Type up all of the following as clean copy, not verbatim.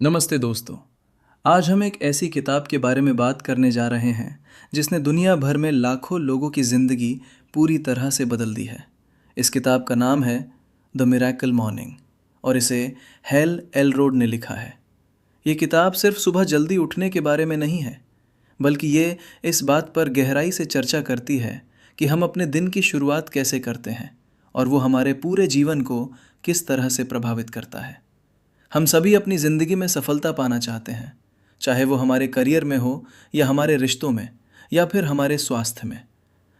नमस्ते दोस्तों। आज हम एक ऐसी किताब के बारे में बात करने जा रहे हैं जिसने दुनिया भर में लाखों लोगों की ज़िंदगी पूरी तरह से बदल दी है। इस किताब का नाम है द मिरेकल मॉर्निंग और इसे हेल एलरोड ने लिखा है। ये किताब सिर्फ सुबह जल्दी उठने के बारे में नहीं है, बल्कि ये इस बात पर गहराई से चर्चा करती है कि हम अपने दिन की शुरुआत कैसे करते हैं और वो हमारे पूरे जीवन को किस तरह से प्रभावित करता है। हम सभी अपनी ज़िंदगी में सफलता पाना चाहते हैं, चाहे वो हमारे करियर में हो या हमारे रिश्तों में या फिर हमारे स्वास्थ्य में।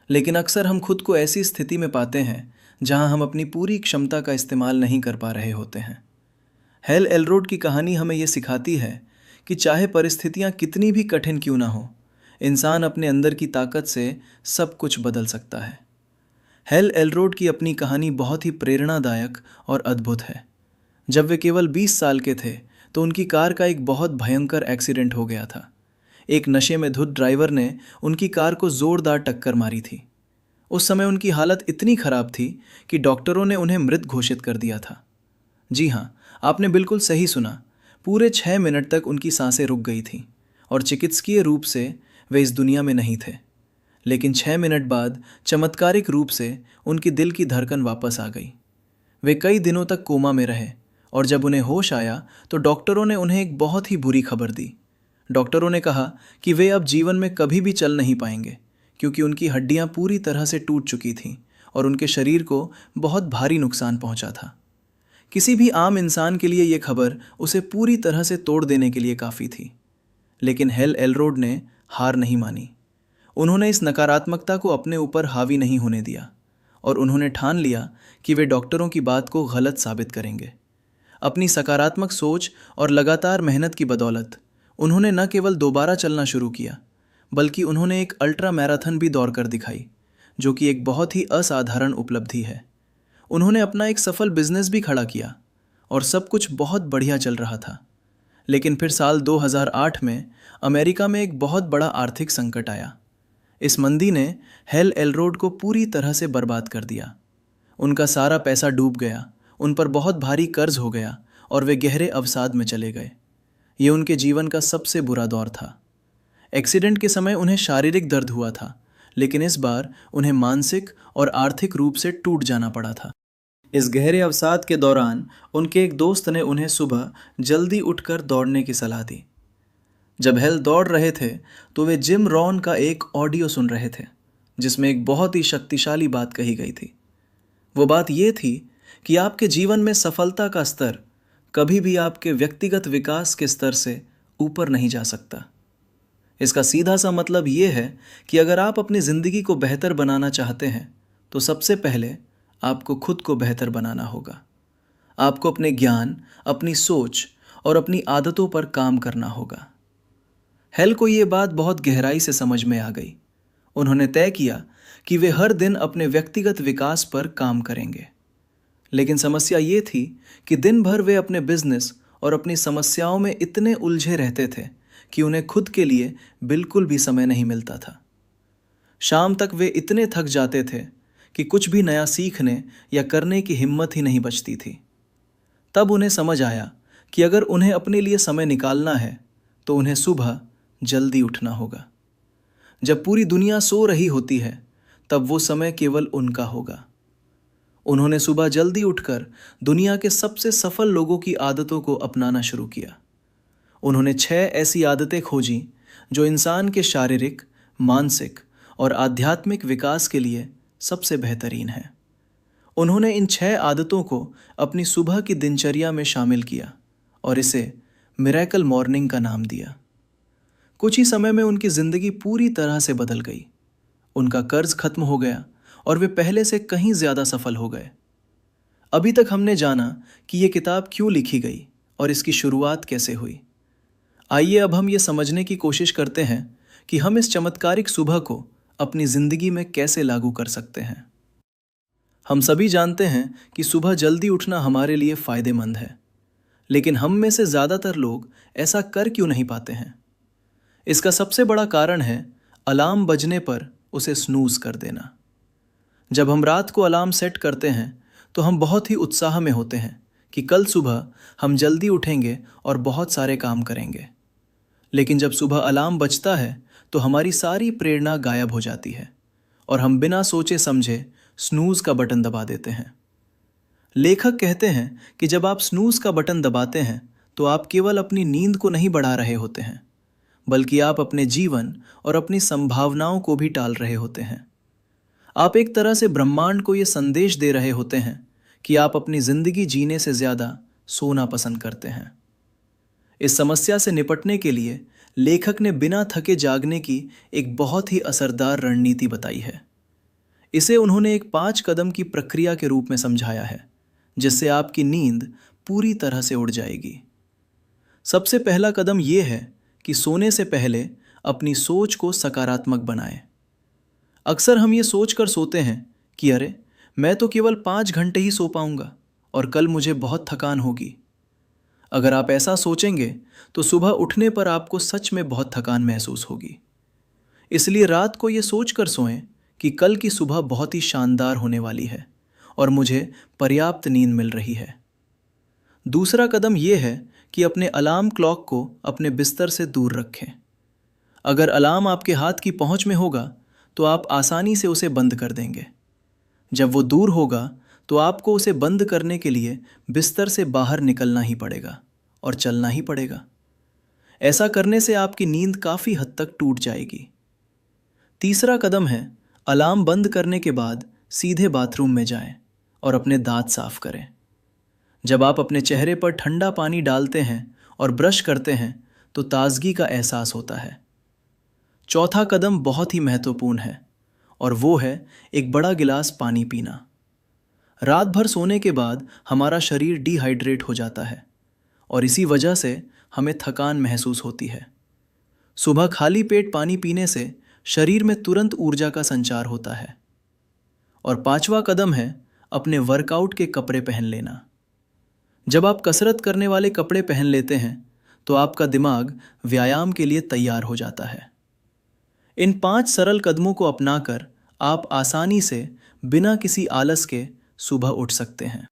लेकिन अक्सर हम खुद को ऐसी स्थिति में पाते हैं जहां हम अपनी पूरी क्षमता का इस्तेमाल नहीं कर पा रहे होते हैं। हेल एलरोड की कहानी हमें ये सिखाती है कि चाहे परिस्थितियां कितनी भी कठिन क्यों ना हो, इंसान अपने अंदर की ताकत से सब कुछ बदल सकता है। हेल एलरोड की अपनी कहानी बहुत ही प्रेरणादायक और अद्भुत है। जब वे केवल 20 साल के थे तो उनकी कार का एक बहुत भयंकर एक्सीडेंट हो गया था। एक नशे में धुत ड्राइवर ने उनकी कार को जोरदार टक्कर मारी थी। उस समय उनकी हालत इतनी खराब थी कि डॉक्टरों ने उन्हें मृत घोषित कर दिया था। जी हाँ, आपने बिल्कुल सही सुना। पूरे 6 मिनट तक उनकी सांसें रुक गई थीं और चिकित्सकीय रूप से वे इस दुनिया में नहीं थे। लेकिन 6 मिनट बाद चमत्कारिक रूप से उनकी दिल की धड़कन वापस आ गई। वे कई दिनों तक कोमा में रहे और जब उन्हें होश आया तो डॉक्टरों ने उन्हें एक बहुत ही बुरी खबर दी। डॉक्टरों ने कहा कि वे अब जीवन में कभी भी चल नहीं पाएंगे, क्योंकि उनकी हड्डियां पूरी तरह से टूट चुकी थीं और उनके शरीर को बहुत भारी नुकसान पहुंचा था। किसी भी आम इंसान के लिए ये खबर उसे पूरी तरह से तोड़ देने के लिए काफ़ी थी। लेकिन हेल एलरोड ने हार नहीं मानी। उन्होंने इस नकारात्मकता को अपने ऊपर हावी नहीं होने दिया और उन्होंने ठान लिया कि वे डॉक्टरों की बात को गलत साबित करेंगे। अपनी सकारात्मक सोच और लगातार मेहनत की बदौलत उन्होंने न केवल दोबारा चलना शुरू किया, बल्कि उन्होंने एक अल्ट्रा मैराथन भी दौड़ कर दिखाई, जो कि एक बहुत ही असाधारण उपलब्धि है। उन्होंने अपना एक सफल बिजनेस भी खड़ा किया और सब कुछ बहुत बढ़िया चल रहा था। लेकिन फिर साल 2008 में अमेरिका में एक बहुत बड़ा आर्थिक संकट आया। इस मंदी ने हेल एलरोड को पूरी तरह से बर्बाद कर दिया। उनका सारा पैसा डूब गया, उन पर बहुत भारी कर्ज हो गया और वे गहरे अवसाद में चले गए। ये उनके जीवन का सबसे बुरा दौर था। एक्सीडेंट के समय उन्हें शारीरिक दर्द हुआ था, लेकिन इस बार उन्हें मानसिक और आर्थिक रूप से टूट जाना पड़ा था। इस गहरे अवसाद के दौरान उनके एक दोस्त ने उन्हें सुबह जल्दी उठकर दौड़ने की सलाह दी। जब हेल दौड़ रहे थे तो वे जिम रॉन का एक ऑडियो सुन रहे थे, जिसमें एक बहुत ही शक्तिशाली बात कही गई थी। वो बात ये थी कि आपके जीवन में सफलता का स्तर कभी भी आपके व्यक्तिगत विकास के स्तर से ऊपर नहीं जा सकता। इसका सीधा सा मतलब ये है कि अगर आप अपनी ज़िंदगी को बेहतर बनाना चाहते हैं तो सबसे पहले आपको खुद को बेहतर बनाना होगा। आपको अपने ज्ञान, अपनी सोच और अपनी आदतों पर काम करना होगा। हेल को ये बात बहुत गहराई से समझ में आ गई। उन्होंने तय किया कि वे हर दिन अपने व्यक्तिगत विकास पर काम करेंगे। लेकिन समस्या ये थी कि दिन भर वे अपने बिजनेस और अपनी समस्याओं में इतने उलझे रहते थे कि उन्हें खुद के लिए बिल्कुल भी समय नहीं मिलता था। शाम तक वे इतने थक जाते थे कि कुछ भी नया सीखने या करने की हिम्मत ही नहीं बचती थी। तब उन्हें समझ आया कि अगर उन्हें अपने लिए समय निकालना है तो उन्हें सुबह जल्दी उठना होगा। जब पूरी दुनिया सो रही होती है, तब वो समय केवल उनका होगा। उन्होंने सुबह जल्दी उठकर दुनिया के सबसे सफल लोगों की आदतों को अपनाना शुरू किया। उन्होंने 6 ऐसी आदतें खोजीं जो इंसान के शारीरिक, मानसिक और आध्यात्मिक विकास के लिए सबसे बेहतरीन हैं। उन्होंने इन 6 आदतों को अपनी सुबह की दिनचर्या में शामिल किया और इसे मिरेकल मॉर्निंग का नाम दिया। कुछ ही समय में उनकी ज़िंदगी पूरी तरह से बदल गई। उनका कर्ज खत्म हो गया और वे पहले से कहीं ज़्यादा सफल हो गए। अभी तक हमने जाना कि ये किताब क्यों लिखी गई और इसकी शुरुआत कैसे हुई। आइए अब हम ये समझने की कोशिश करते हैं कि हम इस चमत्कारिक सुबह को अपनी ज़िंदगी में कैसे लागू कर सकते हैं। हम सभी जानते हैं कि सुबह जल्दी उठना हमारे लिए फ़ायदेमंद है, लेकिन हम में से ज़्यादातर लोग ऐसा कर क्यों नहीं पाते हैं। इसका सबसे बड़ा कारण है अलार्म बजने पर उसे स्नूज़ कर देना। जब हम रात को अलार्म सेट करते हैं तो हम बहुत ही उत्साह में होते हैं कि कल सुबह हम जल्दी उठेंगे और बहुत सारे काम करेंगे। लेकिन जब सुबह अलार्म बजता है तो हमारी सारी प्रेरणा गायब हो जाती है और हम बिना सोचे समझे स्नूज का बटन दबा देते हैं। लेखक कहते हैं कि जब आप स्नूज का बटन दबाते हैं तो आप केवल अपनी नींद को नहीं बढ़ा रहे होते हैं, बल्कि आप अपने जीवन और अपनी संभावनाओं को भी टाल रहे होते हैं। आप एक तरह से ब्रह्मांड को ये संदेश दे रहे होते हैं कि आप अपनी जिंदगी जीने से ज्यादा सोना पसंद करते हैं। इस समस्या से निपटने के लिए लेखक ने बिना थके जागने की एक बहुत ही असरदार रणनीति बताई है। इसे उन्होंने एक 5 कदम की प्रक्रिया के रूप में समझाया है, जिससे आपकी नींद पूरी तरह से उड़ जाएगी। सबसे पहला कदम यह है कि सोने से पहले अपनी सोच को सकारात्मक बनाएं। अक्सर हम ये सोचकर सोते हैं कि अरे, मैं तो केवल 5 घंटे ही सो पाऊंगा और कल मुझे बहुत थकान होगी। अगर आप ऐसा सोचेंगे तो सुबह उठने पर आपको सच में बहुत थकान महसूस होगी। इसलिए रात को ये सोचकर सोएं कि कल की सुबह बहुत ही शानदार होने वाली है और मुझे पर्याप्त नींद मिल रही है। दूसरा कदम यह है कि अपने अलार्म क्लॉक को अपने बिस्तर से दूर रखें। अगर अलार्म आपके हाथ की पहुंच में होगा तो आप आसानी से उसे बंद कर देंगे। जब वो दूर होगा तो आपको उसे बंद करने के लिए बिस्तर से बाहर निकलना ही पड़ेगा और चलना ही पड़ेगा। ऐसा करने से आपकी नींद काफ़ी हद तक टूट जाएगी। तीसरा कदम है, अलार्म बंद करने के बाद सीधे बाथरूम में जाएं और अपने दांत साफ करें। जब आप अपने चेहरे पर ठंडा पानी डालते हैं और ब्रश करते हैं तो ताजगी का एहसास होता है। चौथा कदम बहुत ही महत्वपूर्ण है और वो है एक बड़ा गिलास पानी पीना। रात भर सोने के बाद हमारा शरीर डिहाइड्रेट हो जाता है और इसी वजह से हमें थकान महसूस होती है। सुबह खाली पेट पानी पीने से शरीर में तुरंत ऊर्जा का संचार होता है। और पांचवा कदम है अपने वर्कआउट के कपड़े पहन लेना। जब आप कसरत करने वाले कपड़े पहन लेते हैं तो आपका दिमाग व्यायाम के लिए तैयार हो जाता है। इन 5 सरल कदमों को अपनाकर आप आसानी से बिना किसी आलस के सुबह उठ सकते हैं।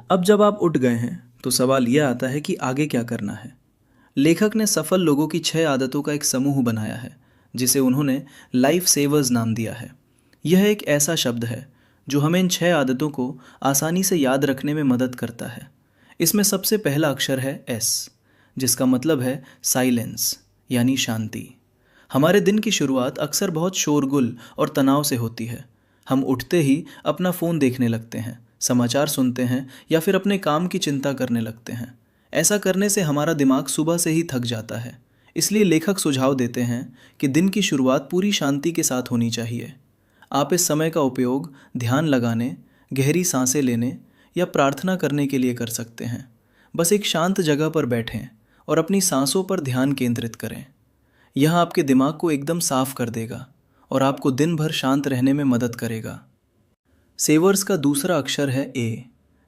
अब जब आप उठ गए हैं तो सवाल यह आता है कि आगे क्या करना है। लेखक ने सफल लोगों की 6 आदतों का एक समूह बनाया है जिसे उन्होंने लाइफ सेवर्स नाम दिया है। यह एक ऐसा शब्द है जो हमें इन 6 आदतों को आसानी से याद रखने में मदद करता है। इसमें सबसे पहला अक्षर है एस, जिसका मतलब है साइलेंस यानी शांति। हमारे दिन की शुरुआत अक्सर बहुत शोरगुल और तनाव से होती है। हम उठते ही अपना फ़ोन देखने लगते हैं, समाचार सुनते हैं या फिर अपने काम की चिंता करने लगते हैं। ऐसा करने से हमारा दिमाग सुबह से ही थक जाता है। इसलिए लेखक सुझाव देते हैं कि दिन की शुरुआत पूरी शांति के साथ होनी चाहिए। आप इस समय का उपयोग ध्यान लगाने, गहरी सांसें लेने या प्रार्थना करने के लिए कर सकते हैं। बस एक शांत जगह पर बैठें और अपनी सांसों पर ध्यान केंद्रित करें। यह आपके दिमाग को एकदम साफ कर देगा और आपको दिन भर शांत रहने में मदद करेगा। सेवर्स का दूसरा अक्षर है ए,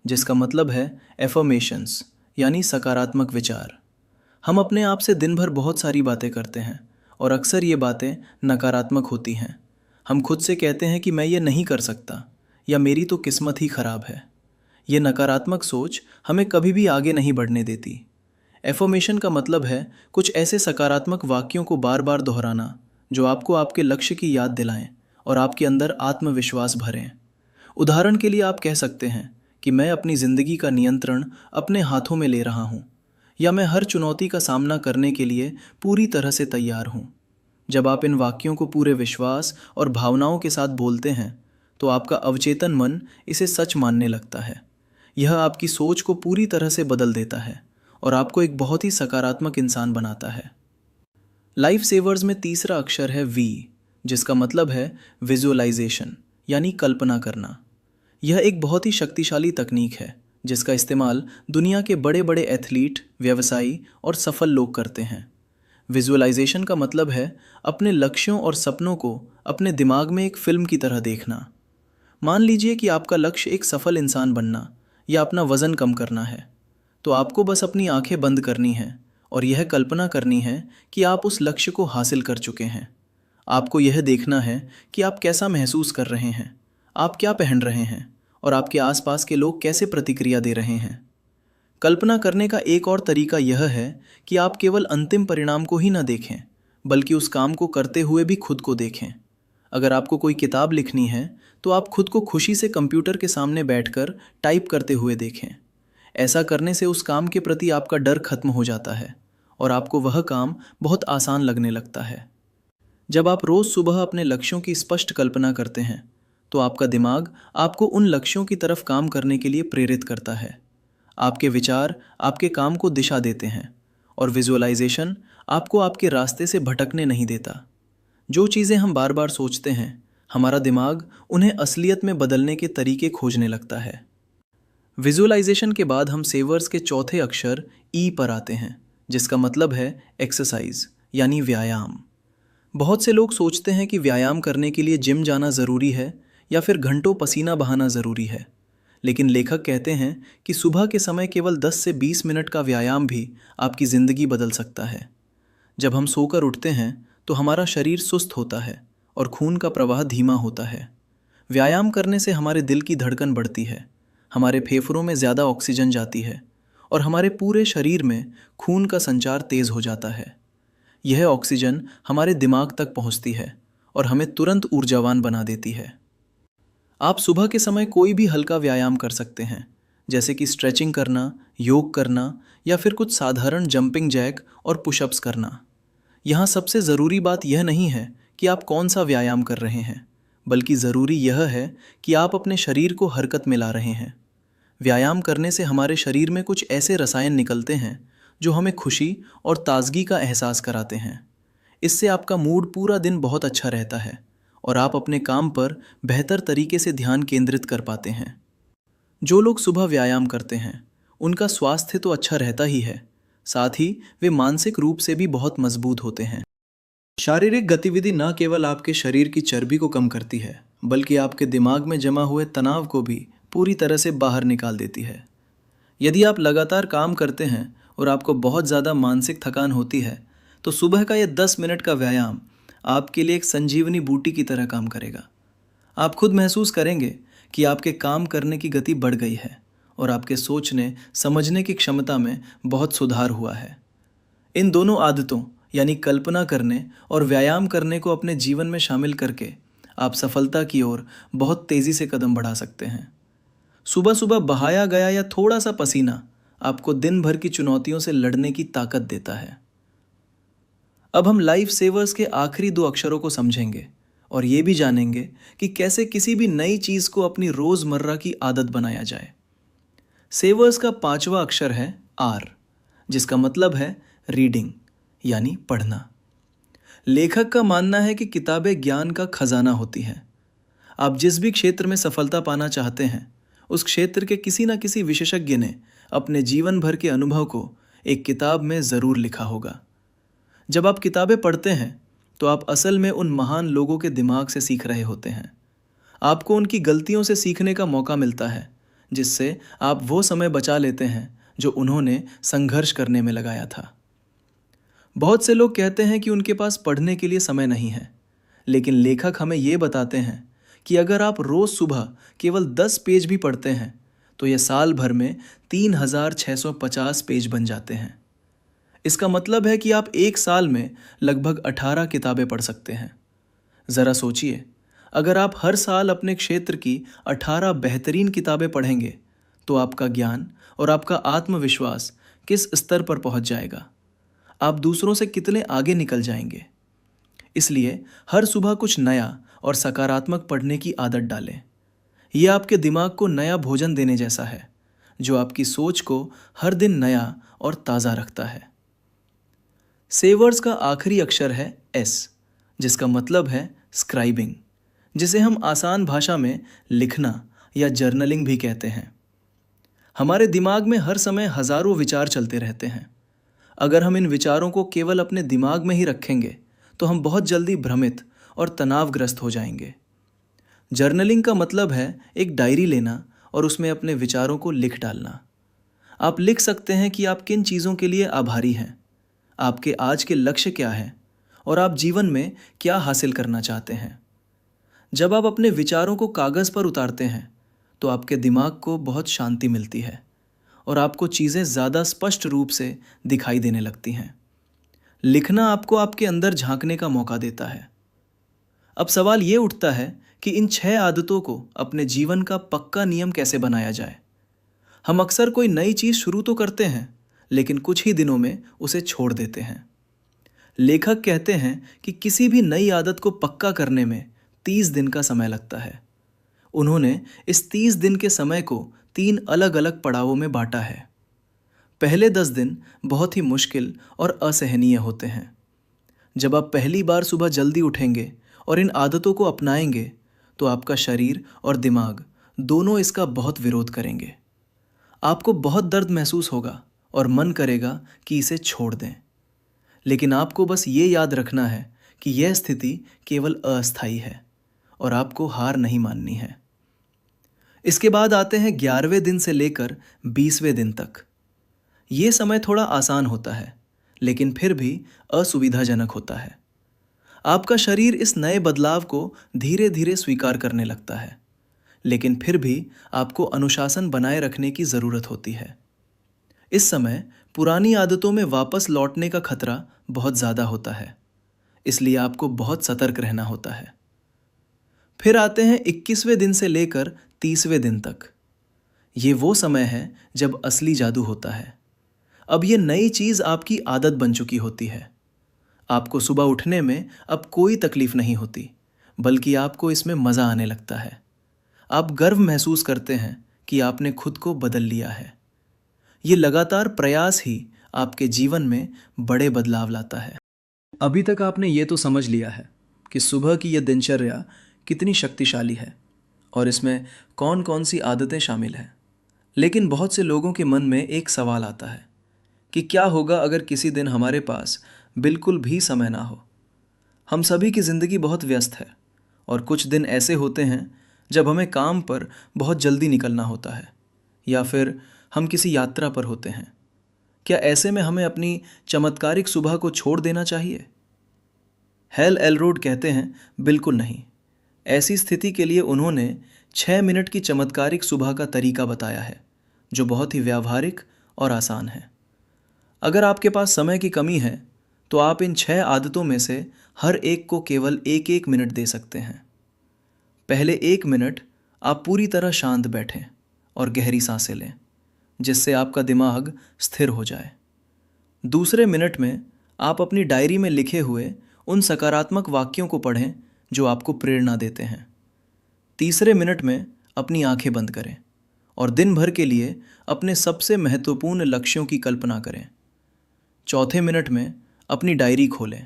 जिसका मतलब है एफर्मेशंस यानी सकारात्मक विचार। हम अपने आप से दिन भर बहुत सारी बातें करते हैं और अक्सर ये बातें नकारात्मक होती हैं। हम खुद से कहते हैं कि मैं ये नहीं कर सकता या मेरी तो किस्मत ही खराब है। ये नकारात्मक सोच हमें कभी भी आगे नहीं बढ़ने देती। एफर्मेशन का मतलब है कुछ ऐसे सकारात्मक वाक्यों को बार बार दोहराना जो आपको आपके लक्ष्य की याद दिलाएं और आपके अंदर आत्मविश्वास भरें। उदाहरण के लिए आप कह सकते हैं कि मैं अपनी ज़िंदगी का नियंत्रण अपने हाथों में ले रहा हूँ, या मैं हर चुनौती का सामना करने के लिए पूरी तरह से तैयार हूँ। जब आप इन वाक्यों को पूरे विश्वास और भावनाओं के साथ बोलते हैं तो आपका अवचेतन मन इसे सच मानने लगता है। यह आपकी सोच को पूरी तरह से बदल देता है और आपको एक बहुत ही सकारात्मक इंसान बनाता है। लाइफ सेवर्स में तीसरा अक्षर है वी, जिसका मतलब है विजुअलाइजेशन यानी कल्पना करना। यह एक बहुत ही शक्तिशाली तकनीक है जिसका इस्तेमाल दुनिया के बड़े बड़े एथलीट, व्यवसायी और सफल लोग करते हैं। विजुअलाइजेशन का मतलब है अपने लक्ष्यों और सपनों को अपने दिमाग में एक फिल्म की तरह देखना। मान लीजिए कि आपका लक्ष्य एक सफल इंसान बनना या अपना वज़न कम करना है, तो आपको बस अपनी आंखें बंद करनी हैं और यह कल्पना करनी है कि आप उस लक्ष्य को हासिल कर चुके हैं। आपको यह देखना है कि आप कैसा महसूस कर रहे हैं, आप क्या पहन रहे हैं और आपके आसपास के लोग कैसे प्रतिक्रिया दे रहे हैं। कल्पना करने का एक और तरीका यह है कि आप केवल अंतिम परिणाम को ही न देखें, बल्कि उस काम को करते हुए भी खुद को देखें। अगर आपको कोई किताब लिखनी है, तो आप खुद को खुशी से कंप्यूटर के सामने बैठकर टाइप करते हुए देखें। ऐसा करने से उस काम के प्रति आपका डर खत्म हो जाता है और आपको वह काम बहुत आसान लगने लगता है। जब आप रोज़ सुबह अपने लक्ष्यों की स्पष्ट कल्पना करते हैं, तो आपका दिमाग आपको उन लक्ष्यों की तरफ काम करने के लिए प्रेरित करता है। आपके विचार आपके काम को दिशा देते हैं और विजुअलाइजेशन आपको आपके रास्ते से भटकने नहीं देता। जो चीज़ें हम बार बार सोचते हैं, हमारा दिमाग उन्हें असलियत में बदलने के तरीके खोजने लगता है। विजुअलाइजेशन के बाद हम सेवर्स के चौथे अक्षर ई पर आते हैं, जिसका मतलब है एक्सरसाइज यानी व्यायाम। बहुत से लोग सोचते हैं कि व्यायाम करने के लिए जिम जाना ज़रूरी है या फिर घंटों पसीना बहाना ज़रूरी है, लेकिन लेखक कहते हैं कि सुबह के समय केवल 10 से 20 मिनट का व्यायाम भी आपकी ज़िंदगी बदल सकता है। जब हम सोकर उठते हैं तो हमारा शरीर सुस्त होता है और खून का प्रवाह धीमा होता है। व्यायाम करने से हमारे दिल की धड़कन बढ़ती है, हमारे फेफड़ों में ज़्यादा ऑक्सीजन जाती है और हमारे पूरे शरीर में खून का संचार तेज़ हो जाता है। यह ऑक्सीजन हमारे दिमाग तक पहुंचती है और हमें तुरंत ऊर्जावान बना देती है। आप सुबह के समय कोई भी हल्का व्यायाम कर सकते हैं, जैसे कि स्ट्रेचिंग करना, योग करना या फिर कुछ साधारण जंपिंग जैक और पुशअप्स करना। यहाँ सबसे ज़रूरी बात यह नहीं है कि आप कौन सा व्यायाम कर रहे हैं, बल्कि ज़रूरी यह है कि आप अपने शरीर को हरकत में ला रहे हैं। व्यायाम करने से हमारे शरीर में कुछ ऐसे रसायन निकलते हैं जो हमें खुशी और ताजगी का एहसास कराते हैं। इससे आपका मूड पूरा दिन बहुत अच्छा रहता है और आप अपने काम पर बेहतर तरीके से ध्यान केंद्रित कर पाते हैं। जो लोग सुबह व्यायाम करते हैं, उनका स्वास्थ्य तो अच्छा रहता ही है, साथ ही वे मानसिक रूप से भी बहुत मजबूत होते हैं। शारीरिक गतिविधि न केवल आपके शरीर की चर्बी को कम करती है, बल्कि आपके दिमाग में जमा हुए तनाव को भी पूरी तरह से बाहर निकाल देती है। यदि आप लगातार काम करते हैं और आपको बहुत ज़्यादा मानसिक थकान होती है, तो सुबह का यह 10 मिनट का व्यायाम आपके लिए एक संजीवनी बूटी की तरह काम करेगा। आप खुद महसूस करेंगे कि आपके काम करने की गति बढ़ गई है और आपके सोचने समझने की क्षमता में बहुत सुधार हुआ है। इन दोनों आदतों यानी कल्पना करने और व्यायाम करने को अपने जीवन में शामिल करके आप सफलता की ओर बहुत तेज़ी से कदम बढ़ा सकते हैं। सुबह सुबह बहाया गया या थोड़ा सा पसीना आपको दिन भर की चुनौतियों से लड़ने की ताकत देता है। अब हम लाइफ सेवर्स के आखिरी दो अक्षरों को समझेंगे और ये भी जानेंगे कि कैसे किसी भी नई चीज़ को अपनी रोज़मर्रा की आदत बनाया जाए। सेवर्स का पांचवा अक्षर है आर, जिसका मतलब है रीडिंग यानी पढ़ना। लेखक का मानना है कि किताबें ज्ञान का खजाना होती हैं। आप जिस भी क्षेत्र में सफलता पाना चाहते हैं, उस क्षेत्र के किसी न किसी विशेषज्ञ ने अपने जीवन भर के अनुभव को एक किताब में ज़रूर लिखा होगा। जब आप किताबें पढ़ते हैं, तो आप असल में उन महान लोगों के दिमाग से सीख रहे होते हैं। आपको उनकी गलतियों से सीखने का मौका मिलता है, जिससे आप वो समय बचा लेते हैं जो उन्होंने संघर्ष करने में लगाया था। बहुत से लोग कहते हैं कि उनके पास पढ़ने के लिए समय नहीं है, लेकिन लेखक हमें ये बताते हैं कि अगर आप रोज़ सुबह केवल 10 पेज भी पढ़ते हैं, तो यह साल भर में 3650 पेज बन जाते हैं। इसका मतलब है कि आप एक साल में लगभग 18 किताबें पढ़ सकते हैं। ज़रा सोचिए, अगर आप हर साल अपने क्षेत्र की 18 बेहतरीन किताबें पढ़ेंगे, तो आपका ज्ञान और आपका आत्मविश्वास किस स्तर पर पहुंच जाएगा। आप दूसरों से कितने आगे निकल जाएंगे। इसलिए हर सुबह कुछ नया और सकारात्मक पढ़ने की आदत डालें। यह आपके दिमाग को नया भोजन देने जैसा है, जो आपकी सोच को हर दिन नया और ताज़ा रखता है। सेवर्स का आखिरी अक्षर है एस, जिसका मतलब है स्क्राइबिंग, जिसे हम आसान भाषा में लिखना या जर्नलिंग भी कहते हैं। हमारे दिमाग में हर समय हजारों विचार चलते रहते हैं। अगर हम इन विचारों को केवल अपने दिमाग में ही रखेंगे, तो हम बहुत जल्दी भ्रमित और तनावग्रस्त हो जाएंगे। जर्नलिंग का मतलब है एक डायरी लेना और उसमें अपने विचारों को लिख डालना। आप लिख सकते हैं कि आप किन चीज़ों के लिए आभारी हैं, आपके आज के लक्ष्य क्या हैं और आप जीवन में क्या हासिल करना चाहते हैं। जब आप अपने विचारों को कागज़ पर उतारते हैं, तो आपके दिमाग को बहुत शांति मिलती है और आपको चीज़ें ज़्यादा स्पष्ट रूप से दिखाई देने लगती हैं। लिखना आपको आपके अंदर झांकने का मौका देता है। अब सवाल ये उठता है कि इन 6 आदतों को अपने जीवन का पक्का नियम कैसे बनाया जाए। हम अक्सर कोई नई चीज़ शुरू तो करते हैं, लेकिन कुछ ही दिनों में उसे छोड़ देते हैं। लेखक कहते हैं कि किसी भी नई आदत को पक्का करने में 30 दिन का समय लगता है। उन्होंने इस 30 दिन के समय को 3 अलग-अलग पड़ावों में बांटा है। पहले 10 दिन बहुत ही मुश्किल और असहनीय होते हैं। जब आप पहली बार सुबह जल्दी उठेंगे और इन आदतों को अपनाएंगे, तो आपका शरीर और दिमाग दोनों इसका बहुत विरोध करेंगे। आपको बहुत दर्द महसूस होगा और मन करेगा कि इसे छोड़ दें। लेकिन आपको बस ये याद रखना है कि यह स्थिति केवल अस्थायी है और आपको हार नहीं माननी है। इसके बाद आते हैं 11वें दिन से लेकर 20वें दिन तक। ये समय थोड़ा आसान होता है, लेकिन फिर भी असुविधाजनक होता है। आपका शरीर इस नए बदलाव को धीरे धीरे स्वीकार करने लगता है, लेकिन फिर भी आपको अनुशासन बनाए रखने की ज़रूरत होती है। इस समय पुरानी आदतों में वापस लौटने का खतरा बहुत ज़्यादा होता है, इसलिए आपको बहुत सतर्क रहना होता है। फिर आते हैं 21वें दिन से लेकर 30वें दिन तक। ये वो समय है जब असली जादू होता है। अब ये नई चीज़ आपकी आदत बन चुकी होती है। आपको सुबह उठने में अब कोई तकलीफ नहीं होती, बल्कि आपको इसमें मज़ा आने लगता है। आप गर्व महसूस करते हैं कि आपने खुद को बदल लिया है। ये लगातार प्रयास ही आपके जीवन में बड़े बदलाव लाता है। अभी तक आपने ये तो समझ लिया है कि सुबह की यह दिनचर्या कितनी शक्तिशाली है और इसमें कौन कौन सी आदतें शामिल हैं। लेकिन बहुत से लोगों के मन में एक सवाल आता है कि क्या होगा अगर किसी दिन हमारे पास बिल्कुल भी समय ना हो। हम सभी की ज़िंदगी बहुत व्यस्त है और कुछ दिन ऐसे होते हैं जब हमें काम पर बहुत जल्दी निकलना होता है या फिर हम किसी यात्रा पर होते हैं। क्या ऐसे में हमें अपनी चमत्कारिक सुबह को छोड़ देना चाहिए? हेल एलरोड कहते हैं, बिल्कुल नहीं। ऐसी स्थिति के लिए उन्होंने 6 मिनट की चमत्कारिक सुबह का तरीका बताया है, जो बहुत ही व्यावहारिक और आसान है। अगर आपके पास समय की कमी है, तो आप इन 6 आदतों में से हर एक को केवल 1-1 मिनट दे सकते हैं। पहले 1 मिनट आप पूरी तरह शांत बैठें और गहरी सांसें लें, जिससे आपका दिमाग स्थिर हो जाए। दूसरे मिनट में आप अपनी डायरी में लिखे हुए उन सकारात्मक वाक्यों को पढ़ें जो आपको प्रेरणा देते हैं। तीसरे मिनट में अपनी आंखें बंद करें और दिन भर के लिए अपने सबसे महत्वपूर्ण लक्ष्यों की कल्पना करें। चौथे मिनट में अपनी डायरी खोलें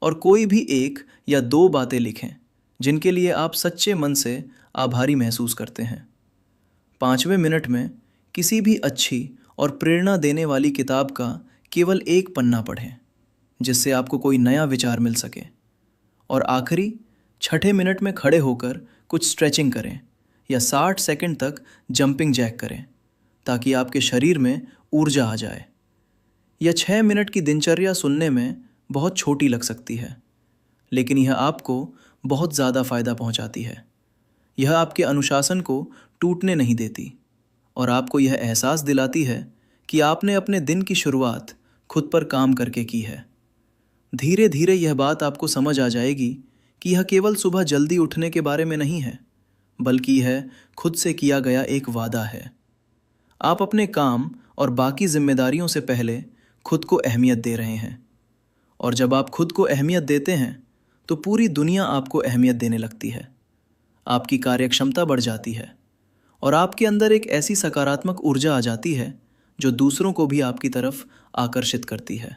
और कोई भी 1 या 2 बातें लिखें जिनके लिए आप सच्चे मन से आभारी महसूस करते हैं। 5वें मिनट में किसी भी अच्छी और प्रेरणा देने वाली किताब का केवल 1 पन्ना पढ़ें, जिससे आपको कोई नया विचार मिल सके। और आखिरी 6ठे मिनट में खड़े होकर कुछ स्ट्रेचिंग करें या 60 सेकंड तक जंपिंग जैक करें, ताकि आपके शरीर में ऊर्जा आ जाए। यह 6 मिनट की दिनचर्या सुनने में बहुत छोटी लग सकती है, लेकिन यह आपको बहुत ज़्यादा फ़ायदा पहुंचाती है। यह आपके अनुशासन को टूटने नहीं देती और आपको यह एहसास दिलाती है कि आपने अपने दिन की शुरुआत खुद पर काम करके की है। धीरे धीरे यह बात आपको समझ आ जाएगी कि यह केवल सुबह जल्दी उठने के बारे में नहीं है, बल्कि यह खुद से किया गया एक वादा है। आप अपने काम और बाकी जिम्मेदारियों से पहले खुद को अहमियत दे रहे हैं, और जब आप खुद को अहमियत देते हैं तो पूरी दुनिया आपको अहमियत देने लगती है। आपकी कार्यक्षमता बढ़ जाती है और आपके अंदर एक ऐसी सकारात्मक ऊर्जा आ जाती है जो दूसरों को भी आपकी तरफ आकर्षित करती है।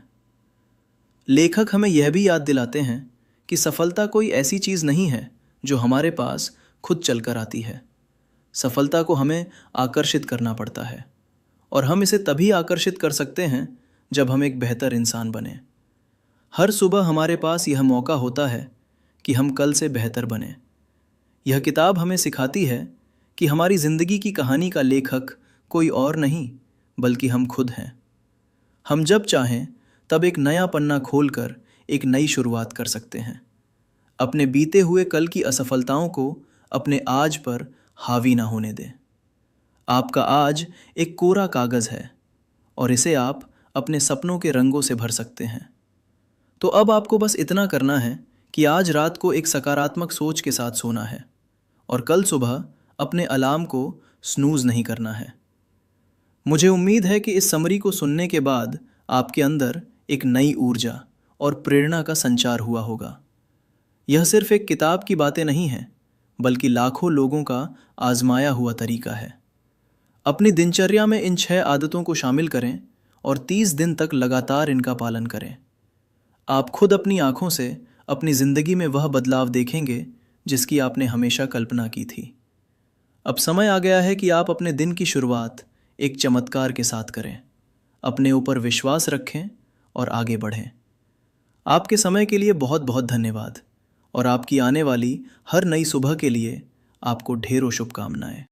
लेखक हमें यह भी याद दिलाते हैं कि सफलता कोई ऐसी चीज़ नहीं है जो हमारे पास खुद चलकर आती है। सफलता को हमें आकर्षित करना पड़ता है, और हम इसे तभी आकर्षित कर सकते हैं जब हम एक बेहतर इंसान बने। हर सुबह हमारे पास यह मौका होता है कि हम कल से बेहतर बने। यह किताब हमें सिखाती है कि हमारी ज़िंदगी की कहानी का लेखक कोई और नहीं बल्कि हम खुद हैं। हम जब चाहें तब एक नया पन्ना खोलकर एक नई शुरुआत कर सकते हैं। अपने बीते हुए कल की असफलताओं को अपने आज पर हावी ना होने दें। आपका आज एक कोरा कागज़ है और इसे आप अपने सपनों के रंगों से भर सकते हैं। तो अब आपको बस इतना करना है कि आज रात को एक सकारात्मक सोच के साथ सोना है और कल सुबह अपने अलार्म को स्नूज़ नहीं करना है। मुझे उम्मीद है कि इस समरी को सुनने के बाद आपके अंदर एक नई ऊर्जा और प्रेरणा का संचार हुआ होगा। यह सिर्फ एक किताब की बातें नहीं हैं, बल्कि लाखों लोगों का आजमाया हुआ तरीका है। अपनी दिनचर्या में इन 6 आदतों को शामिल करें और 30 दिन तक लगातार इनका पालन करें। आप खुद अपनी आंखों से अपनी ज़िंदगी में वह बदलाव देखेंगे जिसकी आपने हमेशा कल्पना की थी। अब समय आ गया है कि आप अपने दिन की शुरुआत एक चमत्कार के साथ करें। अपने ऊपर विश्वास रखें और आगे बढ़ें। आपके समय के लिए बहुत बहुत धन्यवाद और आपकी आने वाली हर नई सुबह के लिए आपको ढेरों शुभकामनाएं।